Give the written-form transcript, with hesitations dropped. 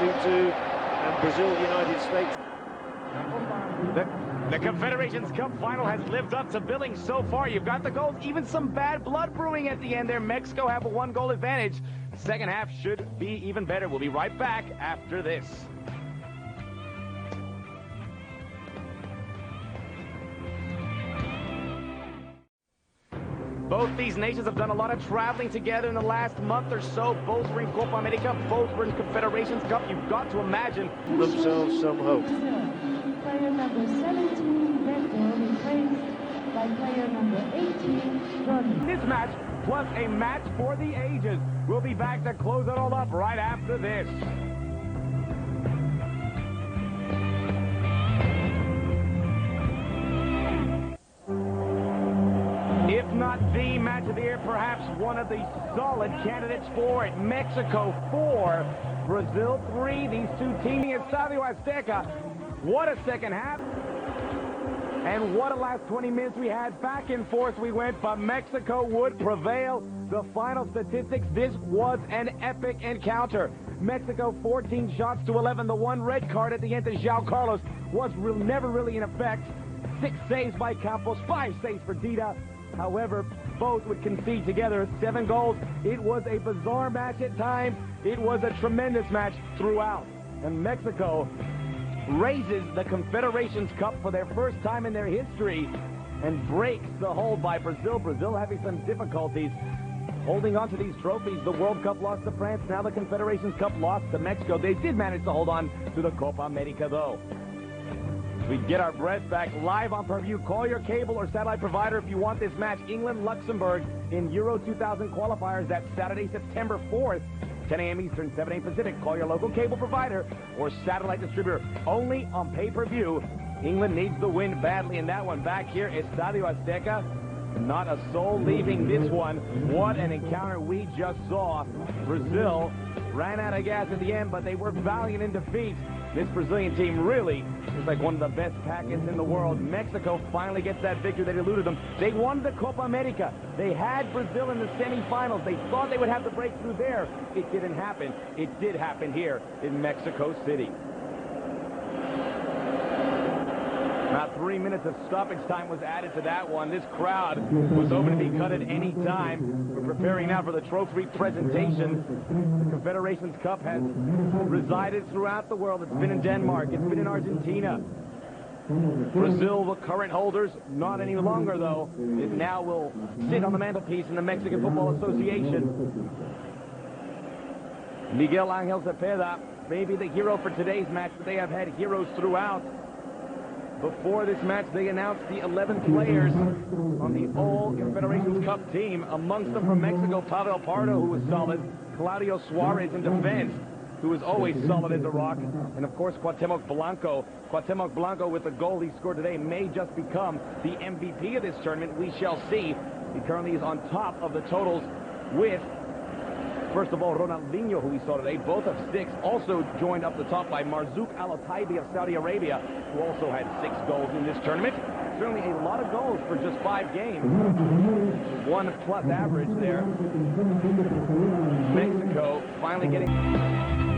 2-2, and Brazil, United States. The Confederations Cup final has lived up to billing so far. You've got the goals, even some bad blood brewing at the end there. Mexico have a 1-goal advantage. Second half should be even better. We'll be right back after this. Both these nations have done a lot of traveling together in the last month or so. Both were in Copa America, both were in Confederations Cup. You've got to imagine Themselves some hope. Player number 17, Blanco, replaced by player number 18, Jorge. this match, plus a match for the ages. We'll be back to close it all up right after this. If not the match of the year, perhaps one of the solid candidates for it. Mexico 4, Brazil 3. These two teaming at Estadio Azteca. What a second half. And what a last 20 minutes we had. Back and forth we went, but Mexico would prevail. The final statistics, this was an epic encounter. Mexico 14 shots to 11. The one red card at the end to João Carlos was never really in effect. 6 saves by Campos, 5 saves for Dida. However, both would concede together 7 goals. It was a bizarre match at times. It was a tremendous match throughout. And Mexico raises the Confederations Cup for their first time in their history and breaks the hold by Brazil. Brazil having some difficulties holding on to these trophies. The World Cup lost to France. Now the Confederations Cup lost to Mexico. They did manage to hold on to the Copa America, though. We get our breath back live on per-view. Call your cable or satellite provider if you want this match. England-Luxembourg in Euro 2000 qualifiers. That's Saturday, September 4th, 10 a.m. Eastern, 7 a.m. Pacific. Call your local cable provider or satellite distributor. Only on pay-per-view. England needs the win badly in that one. Back here, Estadio Azteca. Not a soul leaving this one. What an encounter we just saw. Brazil ran out of gas at the end, but they were valiant in defeat. This Brazilian team really is like one of the best packets in the world. Mexico finally gets that victory that eluded them. They won the Copa America. They had Brazil in the semifinals. They thought they would have the breakthrough there. It didn't happen. It did happen here in Mexico City. About 3 minutes of stoppage time was added to that one. This crowd was open to be cut at any time. We're preparing now for the trophy presentation. The Confederations Cup has resided throughout the world. It's been in Denmark. It's been in Argentina. Brazil, the current holders, not any longer, though. It now will sit on the mantelpiece in the Mexican Football Association. Miguel Angel Cepeda, maybe the hero for today's match, but they have had heroes throughout. Before this match, they announced the 11 players on the All-Confederations Cup team. Amongst them from Mexico, Pavel Pardo, who was solid. Claudio Suarez in defense, who was always solid as a rock. And, of course, Cuauhtémoc Blanco. Cuauhtémoc Blanco, with the goal he scored today, may just become the MVP of this tournament. We shall see. He currently is on top of the totals with, first of all, Ronaldinho, who we saw today, both of 6, also joined up the top by Marzouk Al-Otaibi of Saudi Arabia, who also had 6 goals in this tournament. Certainly a lot of goals for just 5 games. 1+ average there. Mexico finally getting...